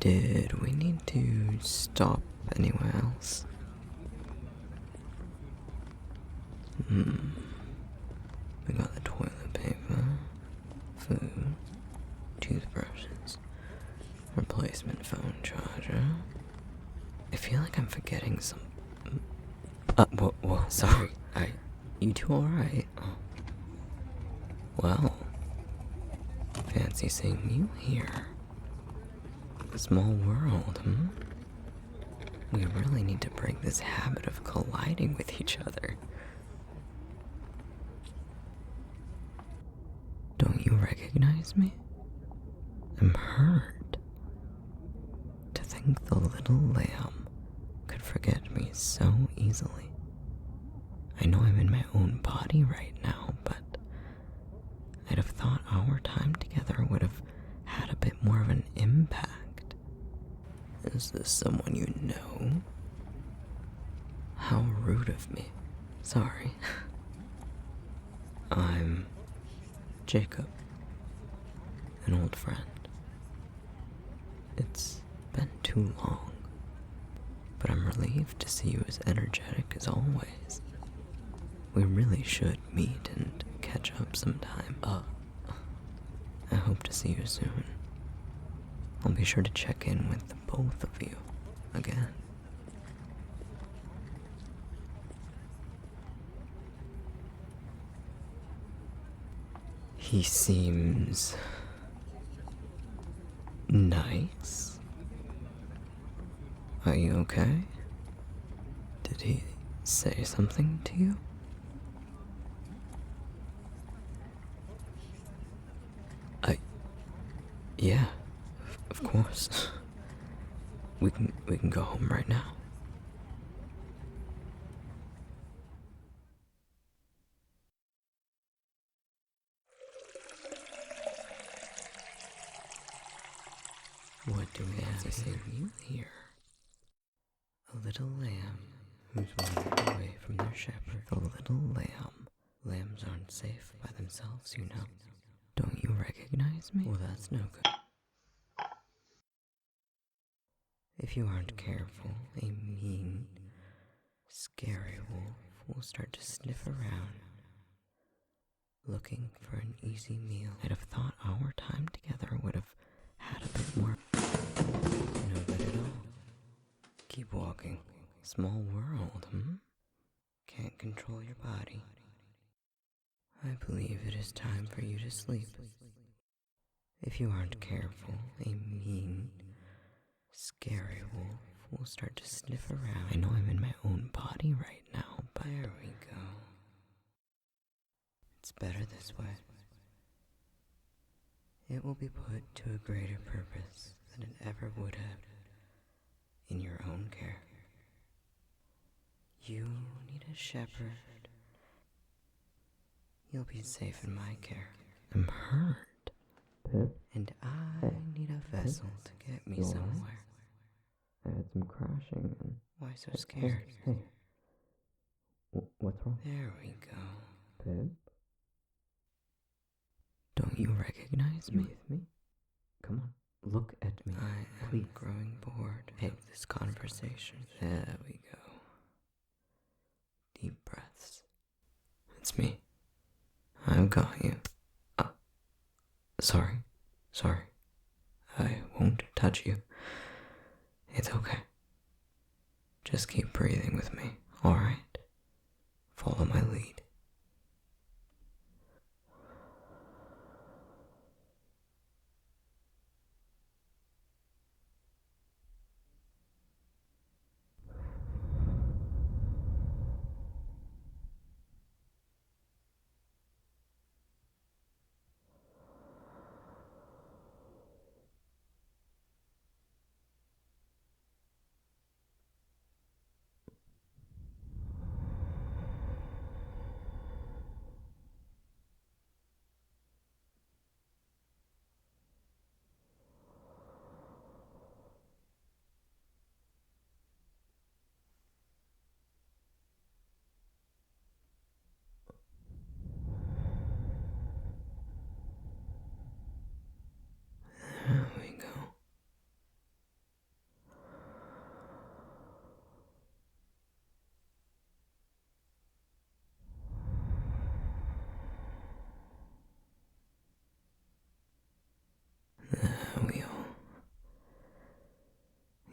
Did we need to stop anywhere else? We got the toilet paper, food, toothbrushes, replacement phone charger. I feel like I'm forgetting some... whoa, sorry. You two alright? Oh. Well, fancy seeing you here. Small world, We really need to break this habit of colliding with each other. Don't you recognize me? I'm hurt. To think the little lamb could forget me so easily. I know I'm in my own body right now, but I'd have thought our time together would have had a bit more of an impact. Is this someone you know? How rude of me. Sorry. I'm Jacob, an old friend. It's been too long, but I'm relieved to see you as energetic as always. We really should meet and catch up sometime. I hope to see you soon. I'll be sure to check in with the both of you again. He seems nice. Are you okay? Did he say something to you? Yeah, of course. We can go home right now. What do we have to see you here? A little lamb who's wandered away from their shepherd. A little lamb. Lambs aren't safe by themselves, you know. Don't you recognize me? Well, that's no good. If you aren't careful, a mean, scary wolf will start to sniff around, looking for an easy meal. I'd have thought our time together would have had a bit more. No good at all. Keep walking. Small world, Can't control your body. I believe it is time for you to sleep. If you aren't careful, a mean, scary wolf will start to sniff around. I know I'm in my own body right now, but there we go. It's better this way. It will be put to a greater purpose than it ever would have in your own care. You need a shepherd. You'll be safe in my care. I'm hurt. Pip? And I need a vessel to get me somewhere. I had some crashing and... Why so scared? Hey. What's wrong? There we go. Pip? Don't you recognize me? With me? Come on, look at me. I am growing bored of this conversation. There we go. Deep breaths. It's me. I've got you. Sorry. I won't touch you. It's okay. Just keep breathing with me, alright? Follow my lead.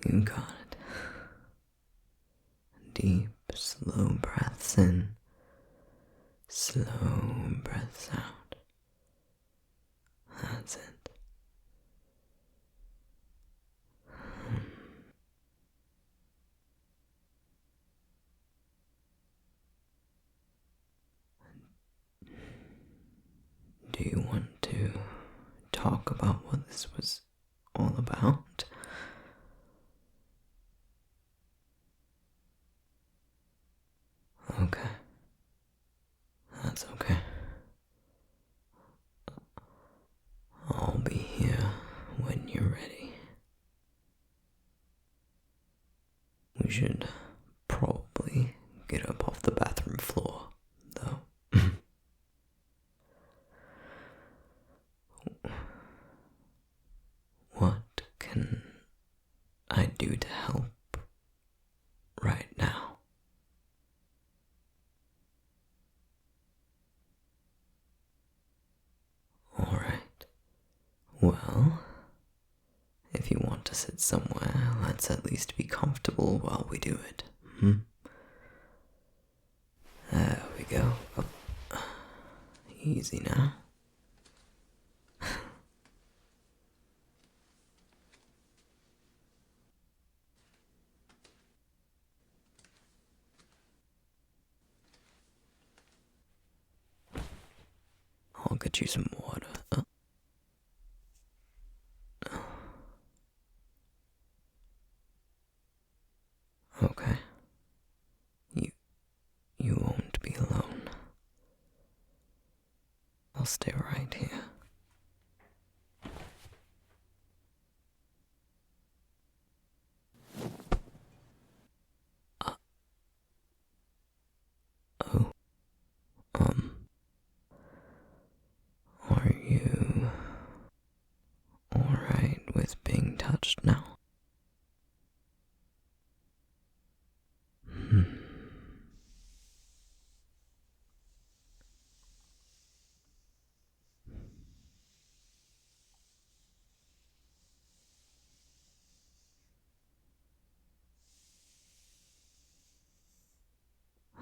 You got it. Deep, slow breaths in, slow breaths out. That's it. Do you want to talk about what this was all about? Okay. That's okay. I'll be here when you're ready. We should probably get up off the bathroom floor, though. What can I do to help right now? Alright. Well, if you want to sit somewhere, let's at least be comfortable while we do it. There we go. Oh. Easy now. I'll get you some water. Okay. You won't be alone. I'll stay right here. Oh. Are you alright with being touched now?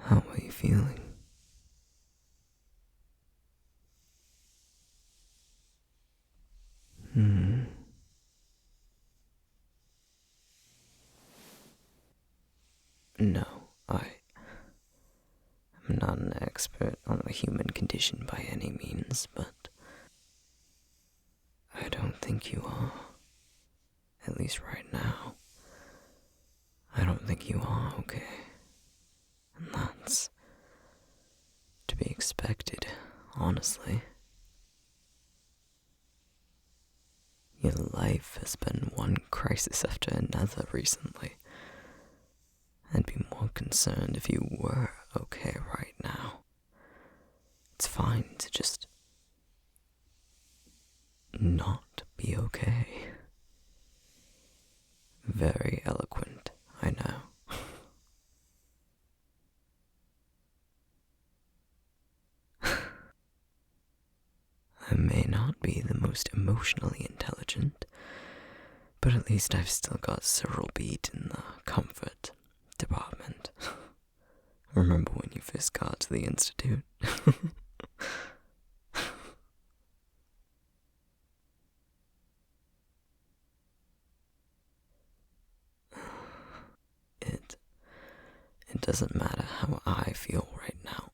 How are you feeling? No, I'm not an expert on the human condition by any means, but I don't think you are. At least right now. I don't think you are okay. And that's to be expected, honestly. Your life has been one crisis after another recently. I'd be more concerned if you were okay right now. It's fine to just not be okay. Very eloquent, I know. I may not be the most emotionally intelligent, but at least I've still got several beat in the comfort department. Remember when you first got to the institute? It doesn't matter how I feel right now.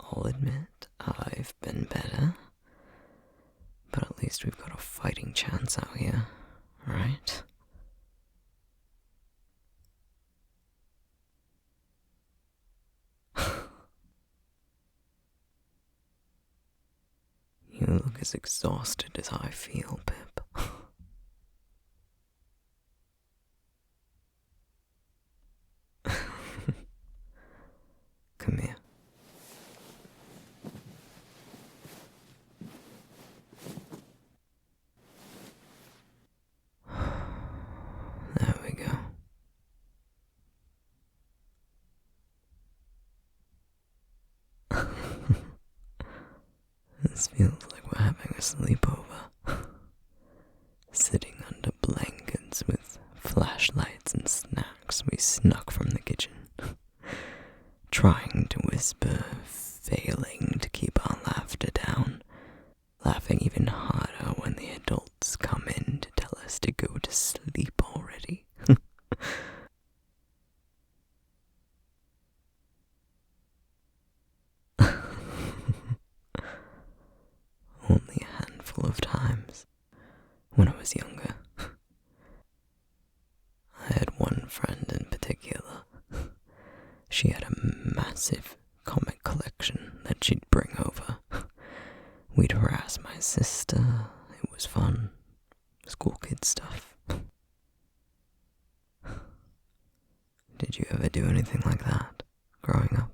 I'll admit, I've been better. But at least we've got a fighting chance out here, right? You look as exhausted as I feel, Pip. Come here. There we go. This feels like we're having a sleepover. Sitting under blankets with flashlights and snacks we snuck from the kitchen. Trying to whisper, failing to keep our laughter down. Laughing even harder when the adults come in to tell us to go to sleep already. Only a handful of times when I was younger. I had one friend in particular. She had a massive comic collection that she'd bring over. We'd harass my sister. It was fun. School kid stuff. Did you ever do anything like that growing up?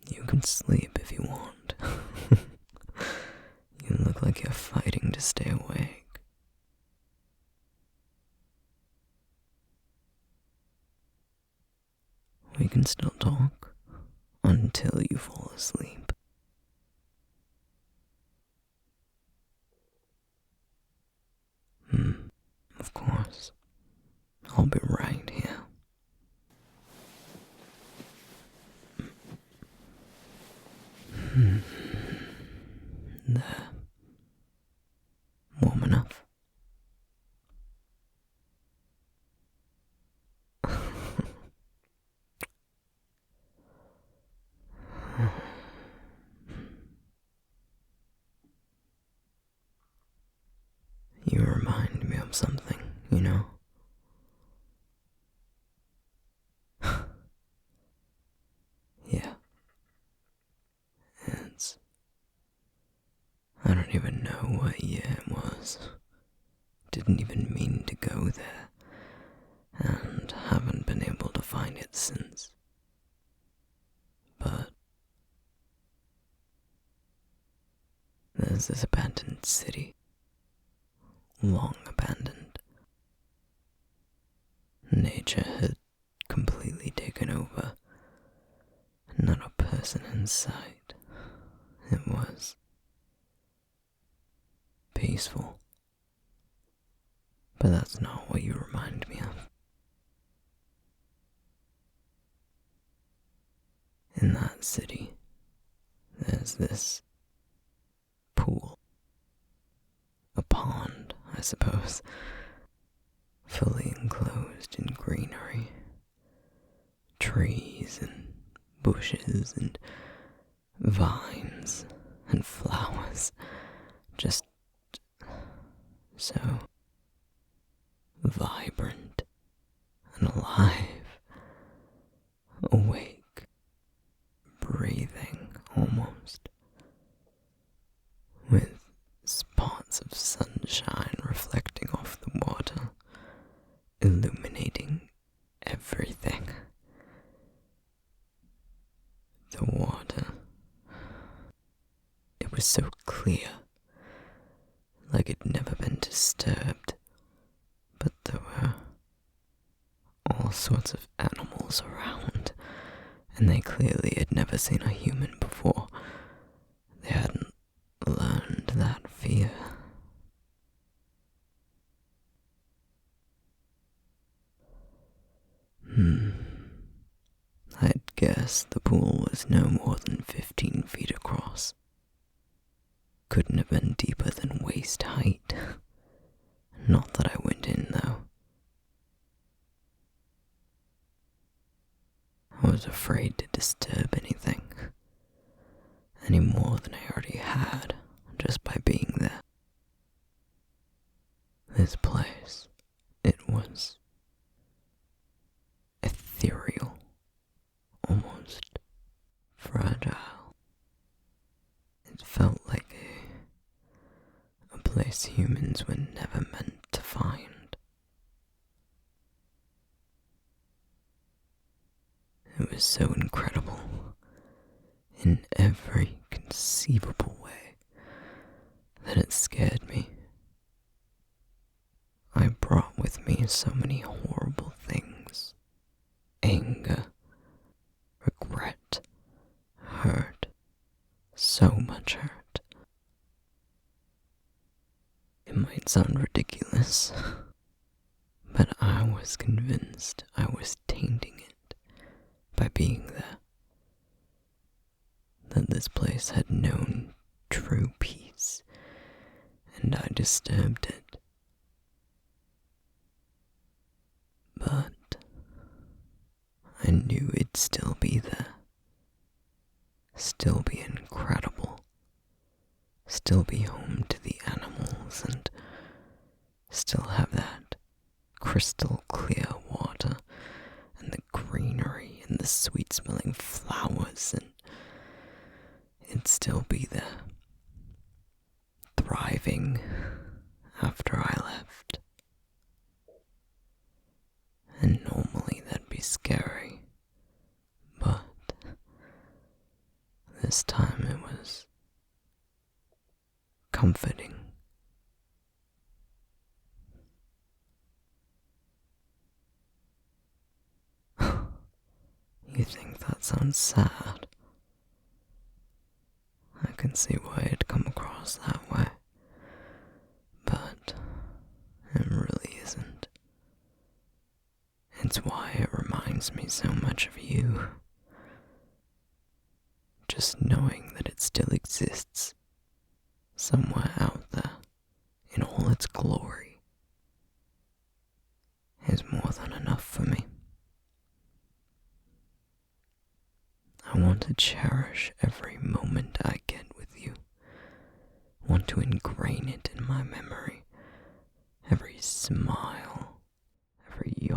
You can sleep if you want. You look like you're fighting to stay awake. We can still talk until you fall asleep. Of course. I'll be right here. There. Warm enough? You remind me of something, you know? Yeah. I don't even know what year it was. Didn't even mean to go there, and haven't been able to find it since. But there's this abandoned city. Long abandoned. Nature had completely taken over. Not a person in sight. It was peaceful. But that's not what you remind me of. In that city, there's this pool. A pond, I suppose. Fully enclosed in greenery. Trees and bushes and vines and flowers. Just so vibrant and alive, awake, breathing almost, with spots of sunshine reflecting off the water, illuminating everything. The water, it was so clear, like it'd never been disturbed, but there were all sorts of animals around, and they clearly had never seen a human before. They hadn't learned that fear. I'd guess the pool was no more than 15 feet across. Couldn't have been deeper than waist height. Not that I went in, though. I was afraid to disturb anything, any more than I already had, just by being there. This place, it was ethereal, almost fragile. It felt like a place humans were never meant to find. It was so incredible, in every conceivable way, that it scared me. I brought with me so many horrible things. Anger, regret, hurt, so much hurt. It might sound ridiculous, but I was convinced I was tainting it by being there. That this place had known true peace, and I disturbed it. But I knew it'd still be there. Still be incredible. Still be home to the animals and still have that crystal clear water and the greenery and the sweet smelling flowers, and it'd still be there, thriving after I left. And normally that'd be scary, but this time it was comforting. You think that sounds sad? I can see why it'd come across that way, but it really isn't. It's why it reminds me so much of you. Just knowing that it still exists, somewhere out there, in all its glory, is more than enough for me. I want to cherish every moment I get with you. Want to ingrain it in my memory. Every smile, every yawn.